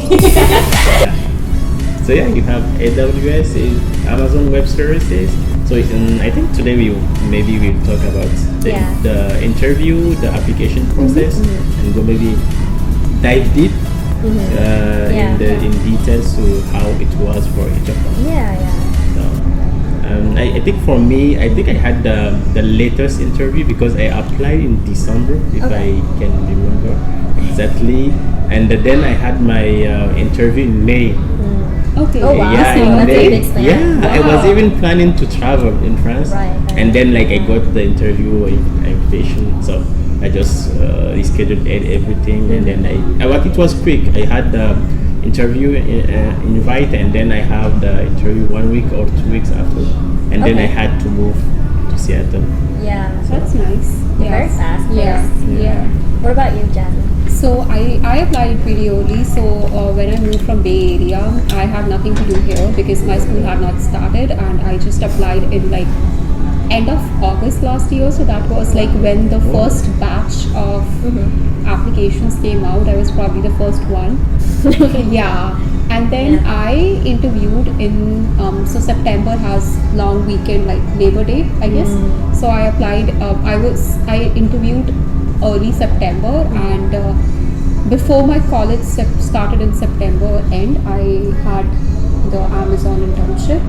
So yeah, you have AWS, Amazon Web Services. So I think today we'll talk about the interview, the application process, and go maybe dive deep in details to how it was for each of them. So, I think for me, I think I had the latest interview because I applied in December, if I can remember exactly, and then I had my interview in May. Okay. Oh wow! Yeah, So in that's a May. big span. Yeah, I was Wow. even planning to travel in France, Right. and then like I got the interview invitation, so I just rescheduled everything, and then but it was quick. I had the interview invite, and then I have the interview 1 week or 2 weeks after, and then I Okay. had to move to Seattle. Yeah. That's nice. Very fast. Yeah. Yeah. What about you, Jasmine? So I applied pretty early. So when I moved from Bay Area, I had nothing to do here because my school had not started, and I just applied in like end of August last year. So that was like when the first batch of applications came out. I was probably the first one. Yeah. And then I interviewed in so September has long weekend like Labor Day, I guess. So I applied. I interviewed early September, and before my college started in September end, I had the Amazon internship.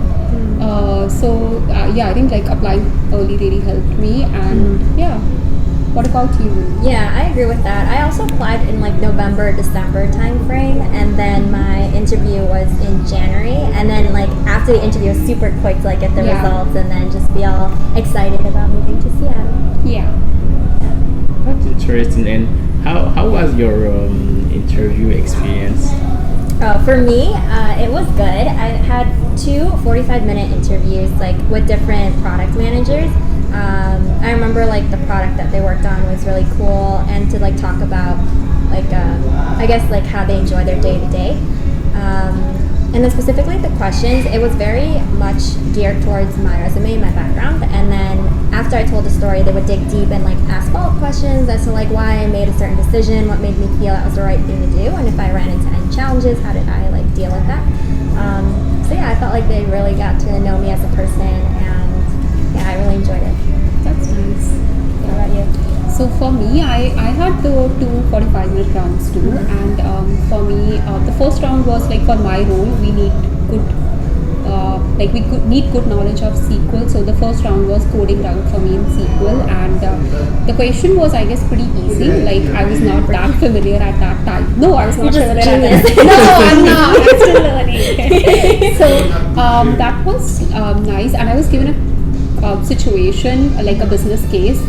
I think like applying early really helped me, and What about you? Yeah, I agree with that. I also applied in like November, December time frame, and then my interview was in January. And then like after the interview, it was super quick to like get the results and then just be all excited about moving to Seattle. Yeah. That's interesting. And how was your interview experience? For me, it was good. I had 2 45-minute interviews like with different product managers. I remember like the product that they worked on was really cool, and to like talk about like I guess like how they enjoy their day to day. And then specifically the questions, it was very much geared towards my resume, my background, and then after I told the story, they would dig deep and like ask follow-up questions as to like why I made a certain decision, what made me feel that was the right thing to do, and if I ran into any challenges, how did I like deal with that. So yeah, I felt like they really got to know me as a person, and yeah, I really enjoyed it. That's nice. What about you? So for me, I had the 2 45-minute rounds too, and for me, the first round was like for my role, we need good, need good knowledge of SQL. So the first round was coding round for me in SQL, and the question was, I guess, pretty easy. Like I was not that familiar at that time. No, I was not familiar at that time. No, I'm not. I'm still learning. So that was nice, and I was given a situation like a business case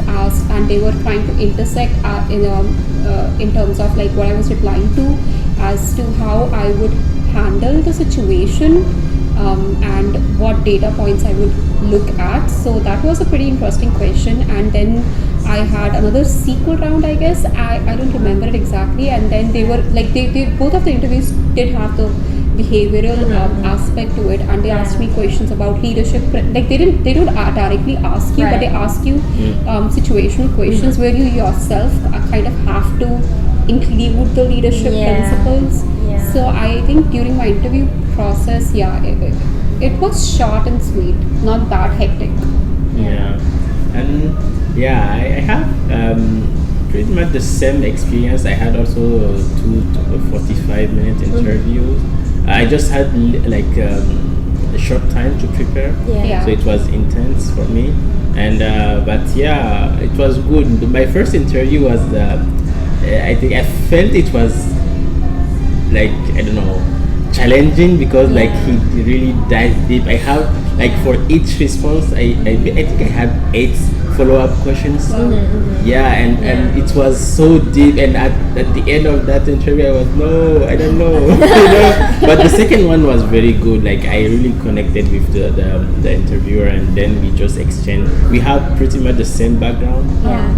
and they were trying to intersect in terms of like what I was replying to as to how I would handle the situation and what data points I would look at. So that was a pretty interesting question, and then I had another SQL round, I guess. I don't remember it exactly, and then they were like they both of the interviews did have the behavioral aspect to it, and they asked me questions about leadership. Like they don't directly ask you, but they ask you situational questions where you yourself kind of have to include the leadership principles. So I think during my interview process, it was short and sweet, not that hectic. And I have pretty much the same experience. I had also 2 45-minute interviews. I just had like a short time to prepare, so it was intense for me. And but it was good. My first interview was I think I felt it was like, I don't know, challenging because like he really dived deep. I have like for each response I think I had 8 follow-up questions. And it was so deep, and at the end of that interview I was I don't know. But the second one was very good. Like I really connected with the interviewer, and then we just exchanged. We have pretty much the same background,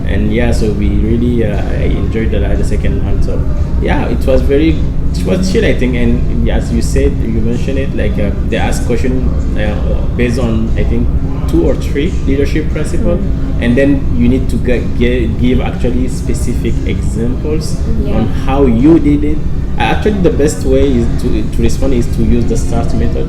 and so we really I enjoyed the second one. So it was chill, I think. And as you said, you mentioned it, like they ask question based on I think 2 or 3 leadership principles, and then you need to give actually specific examples on how you did it, Actually, the best way is to respond is to use the START method.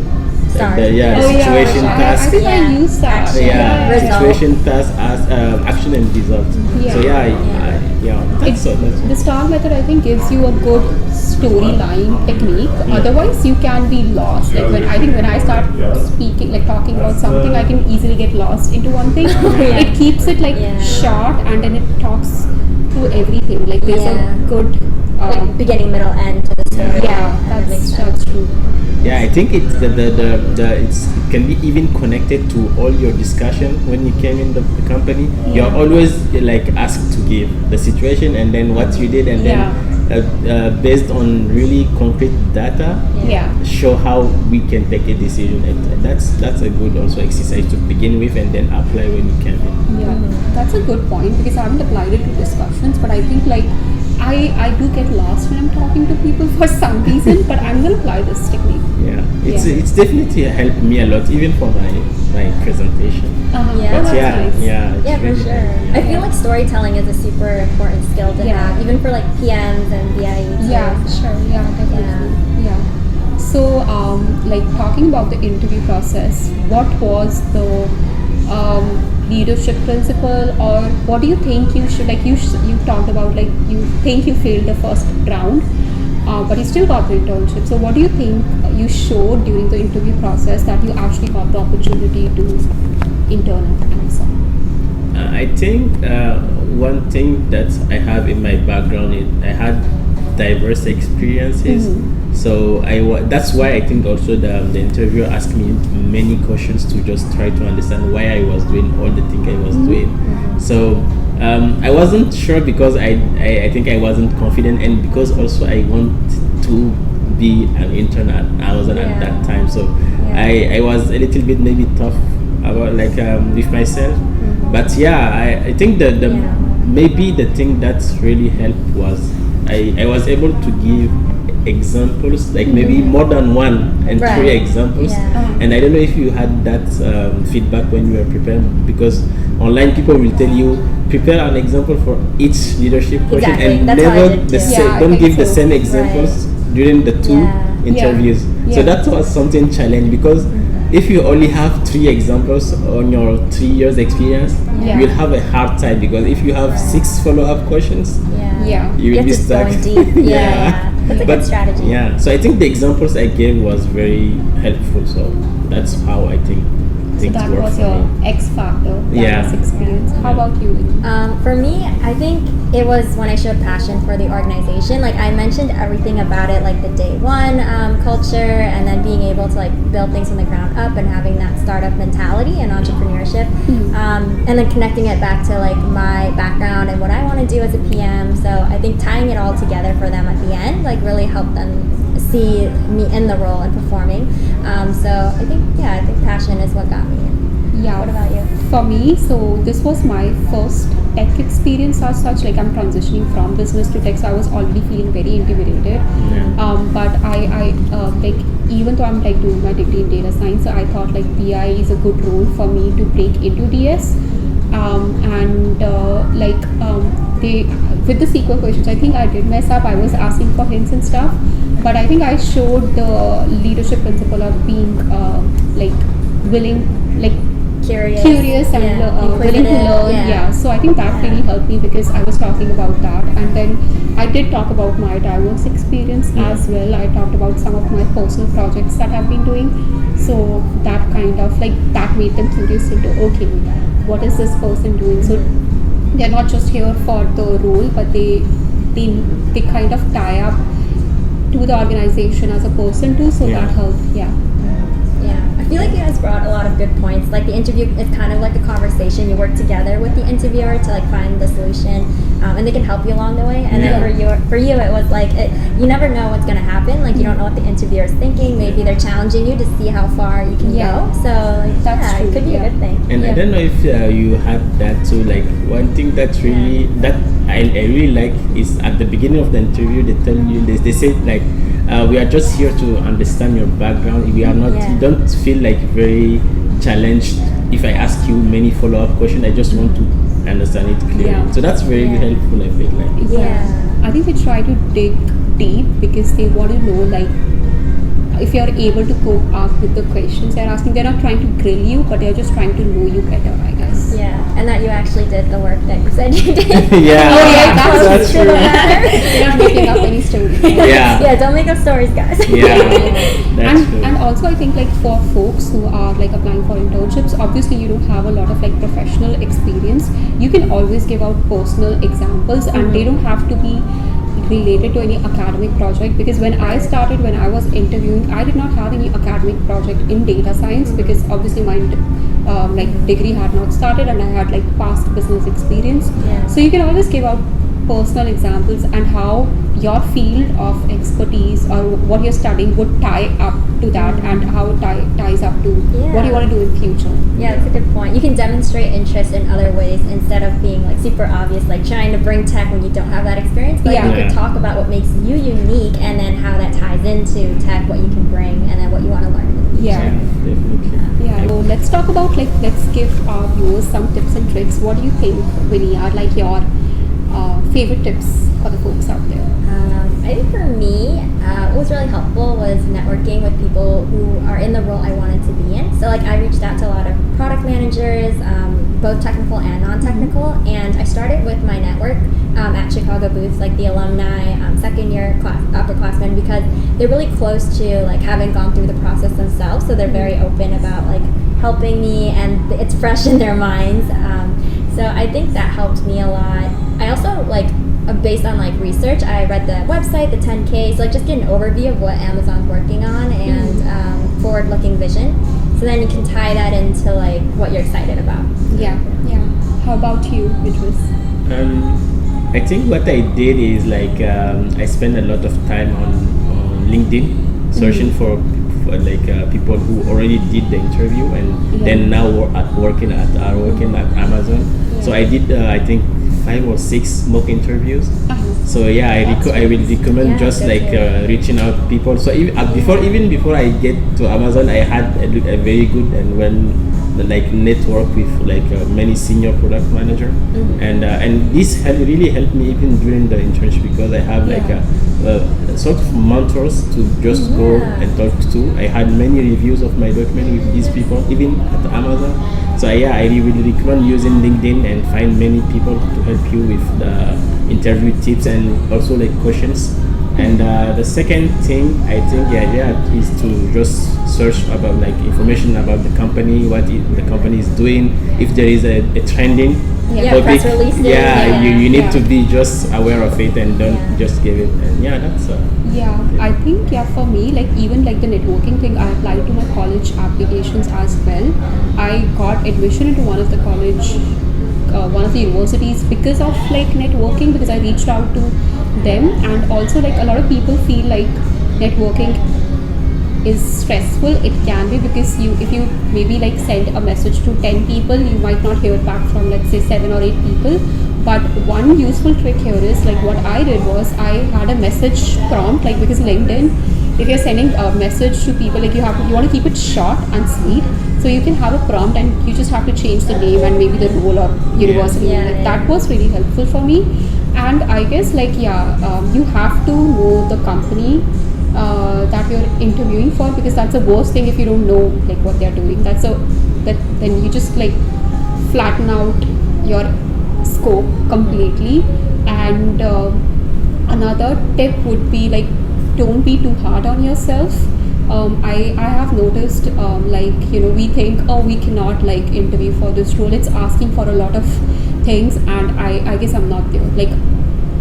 START. Situation, task. I think I Yeah. use that. Action. Result. Situation, task, as action and result. Yeah. So that's The STAR method, I think, gives you a good storyline technique. Otherwise, you can be lost. Like when I start speaking, like talking about something, I can easily get lost into one thing. It keeps it like short, and then it talks through everything. Like there's a good. Like beginning, middle, end to the story. Yeah, that's true. Yeah, I think it's it can be even connected to all your discussion when you came in the company. You're always like asked to give the situation and then what you did, and then based on really concrete data, show how we can take a decision. And that's a good also exercise to begin with, and then apply when you came in. Yeah, that's a good point because I haven't applied it to discussions, but I think like I do get lost when I'm talking to people for some reason, but I'm gonna apply this technique. It's definitely helped me a lot, even for my presentation. Yeah, But nice. Yeah, for sure. I feel like storytelling is a super important skill to have, even for like PMs and BIE. Yeah, sure. Yeah, definitely. Yeah. So, like talking about the interview process, what was the leadership principle, or what do you think you should like? You talked about like you think you failed the first round, but you still got the internship. So, what do you think you showed during the interview process that you actually got the opportunity to intern at Amazon? I think one thing that I have in my background is I had diverse experiences. So that's why I think also the interviewer asked me many questions to just try to understand why I was doing all the things I was doing. So I wasn't sure because I think I wasn't confident, and because also I want to be an intern at Amazon at that time. So I was a little bit maybe tough about like with myself. But I think the maybe the thing that's really helped was I was able to give examples, like maybe more than one and 3 examples. And I don't know if you had that feedback when you were preparing, because online people will tell you prepare an example for each leadership question and That's never don't give the same examples during the 2 interviews. So that was something challenge, because if you only have 3 examples on your 3 years experience, you'll have a hard time, because if you have 6 follow-up questions, you will be stuck. That's a good strategy. So I think the examples I gave was very helpful. So that's how I think things that work was for your me. X factor. That was experience. How about you? For me, I think it was when I showed passion for the organization. Like I mentioned everything about it, like the day one culture, and then being able to like build things from the ground up and having that startup mentality and entrepreneurship, and then connecting it back to like my background and what I want to do as a PM. So I think tying it all together for them at the end, like really helped them see me in the role and performing. So I think passion is what got me in. Yeah. What about you? For me, so this was my first tech experience as such. Like I'm transitioning from business to tech, so I was already feeling very intimidated. But I like, even though I'm like doing my degree in data science, so I thought like BI is a good role for me to break into DS. They with the SQL questions, I think I did mess up. I was asking for hints and stuff, but I think I showed the leadership principle of being like willing, like curious and willing to learn. So I think that really helped me, because I was talking about that, and then I did talk about my diverse experience as well. I talked about some of my personal projects that I've been doing, so that kind of like that made them curious into, okay, what is this person doing? So they're not just here for the role, but they kind of tie up to the organization as a person too, so that helped. I feel like you guys brought a lot of good points. Like the interview is kind of like a conversation. You work together with the interviewer to like find the solution, and they can help you along the way. And then for you, it was like you never know what's gonna happen. Like you don't know what the interviewer is thinking. Maybe they're challenging you to see how far you can go. So like, it could be a good thing. And I don't know if you had that too. Like one thing that's really that I really like is at the beginning of the interview they tell you they say like, we are just here to understand your background. We are not. You don't feel like very challenged if I ask you many follow-up questions. I just want to understand it clearly. So that's very helpful, I feel like. I think they try to dig deep because they want to know like if you're able to cope up with the questions they're asking. They're not trying to grill you, but they're just trying to know you better, I guess. Yeah, and that you actually did the work that you said you did. Yeah. Oh yeah, That's Close to the matter. They're not making up any stories. Yeah. Yeah, don't make up stories, guys. Yeah, that's true. And also I think like for folks who are like applying for internships, obviously you don't have a lot of like professional experience. You can always give out personal examples, and they don't have to be related to any academic project, because when I started, when I was interviewing, I did not have any academic project in data science because obviously my like degree had not started and I had like past business experience. Yeah. So you can always give out personal examples and how your field of expertise or what you're studying would tie up to that, and how it ties up to what you want to do in future. Yeah, that's a good point. You can demonstrate interest in other ways instead of being like super obvious, like trying to bring tech when you don't have that experience. But Yeah. you can talk about what makes you unique, and then how that ties into tech, what you can bring, and then what you want to learn. Yeah. Definitely. Yeah, so let's talk about let's give our viewers some tips and tricks. What do you think, Winnie, are like your favorite tips for the folks out there? I think for me, what was really helpful was networking with people who are in the role I wanted to be in. So like I reached out to a lot of product managers, both technical and non-technical, and I started with my network at Chicago booths, like the alumni, second year upperclassmen, because they're really close to like having gone through the process themselves, so they're very open about like helping me, and it's fresh in their minds. So I think that helped me a lot. I also like, based on like research, I read the website, the 10K, so like just get an overview of what Amazon's working on, and forward-looking vision. So then you can tie that into like what you're excited about. Yeah. How about you, which was? I think what I did is like I spent a lot of time on LinkedIn searching for like people who already did the interview and then now are working at Amazon. So I did I think 5 or 6 mock interviews. So yeah, I will recommend just like reaching out to people. So before I get to Amazon, I had a very good and like network with like many senior product manager, and this really helped me even during the internship, because I have like a sort of mentors to just go and talk to. I had many reviews of my document with these people, even at Amazon. So yeah, I really recommend using LinkedIn and find many people to help you with the interview tips and also like questions. And the second thing, I think the idea is to just search about like information about the company, what the company is doing. If there is a trending topic, press releases. you need to be just aware of it and don't just give it. And that's I think for me, like even like the networking thing, I applied to my college applications as well. I got admission into one of the college, one of the universities because of like networking, because I reached out to them. And also like a lot of people feel like networking is stressful. It can be, because if you maybe like send a message to 10 people, you might not hear back from let's say 7 or 8 people. But one useful trick here is like what I did was I had a message prompt, like because LinkedIn, if you're sending a message to people, like you want to keep it short and sweet. So you can have a prompt and you just have to change the name and maybe the role or university. That was really helpful for me. And I guess like you have to know the company that you're interviewing for, because that's the worst thing if you don't know like what they're doing. Then you just like flatten out your scope completely. And another tip would be like, don't be too hard on yourself. I have noticed like we think, we cannot like interview for this role, it's asking for a lot of things, and I guess I'm not there. Like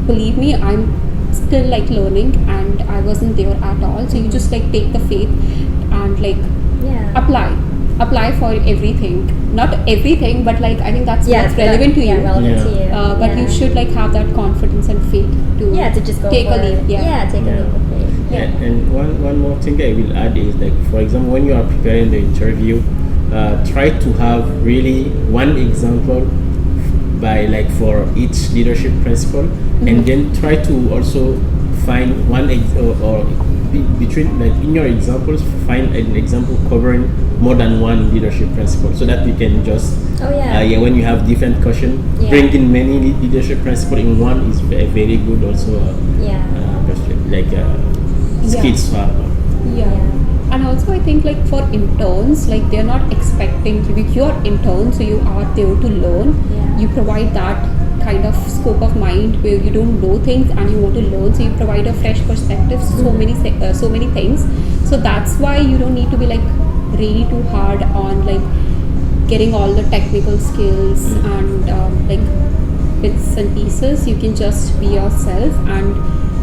believe me, I'm still like learning and I wasn't there at all. So you just like take the faith and like apply for everything. Not everything, but like I think that's what's relevant to you. Relevant to you. But you should like have that confidence and faith to just go take a leap. Take a leap of faith. And one more thing I will add is like, for example, when you are preparing the interview, try to have really one example by like for each leadership principle, and then try to also find or between, like, in your examples, find an example covering more than one leadership principle, so that we can just when you have different question, bring in many leadership principle in one is a very good also skills for. And also I think, like, for interns, like, they're not expecting to be you're intern, so you are there to learn. You provide that kind of scope of mind where you don't know things and you want to learn, so you provide a fresh perspective, so many things. So that's why you don't need to be like really too hard on like getting all the technical skills and like bits and pieces. You can just be yourself and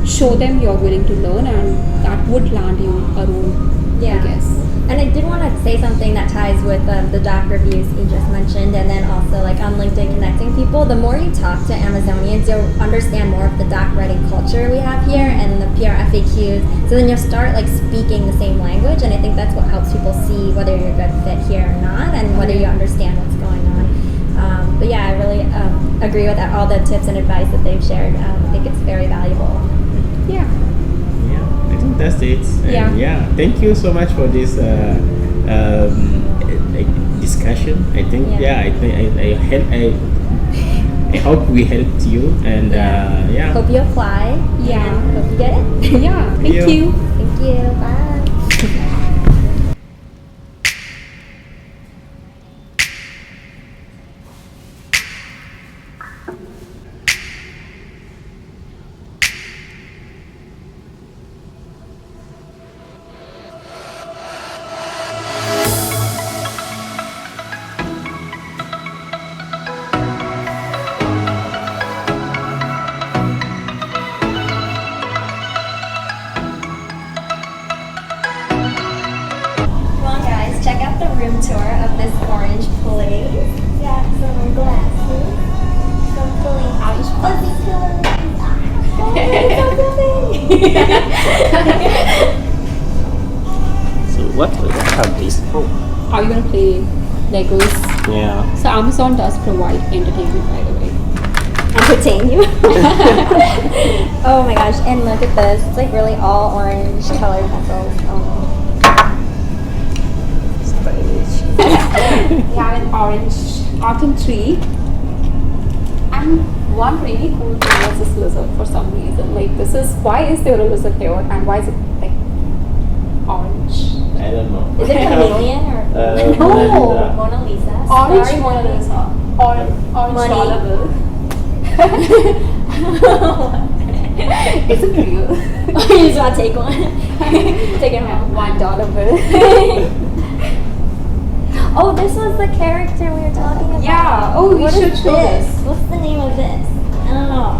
show them you're willing to learn, and that would land you a role, I guess. And I did want to say something that ties with the doc reviews you just mentioned, and then also like on LinkedIn connecting people. The more you talk to Amazonians, you'll understand more of the doc writing culture we have here and the PR FAQs. So then you'll start like speaking the same language, and I think that's what helps people see whether you're a good fit here or not, and whether you understand what's going on. But yeah, I really agree with all the tips and advice that they've shared. I think it's very valuable. I think that's it. And thank you so much for this discussion. I think I hope we helped you, and hope you apply. Hope you get it. Thank you. Thank you. Bye. Check out the room tour of this orange place. Got some glasses, some fully orange fuzzy pillows. So what have this? Are you gonna play Legos? Yeah. So Amazon does provide entertainment, by the way. Entertain you. Oh my gosh, and look at this. It's like really all orange colored pencils. We have an orange autumn tree, and one really cool thing was this lizard for some reason. Like, why is there a lizard here, and why is it like orange? I don't know. Is it chameleon or No. Mona Lisa? Orange Starry Mona Lisa. Orange Money. dollar bill. Is it real? You just want to take one? Take it home. $1 bill. Oh, this was the character we were talking about. Yeah. Oh, we What should is show this. What's the name of this? I don't know.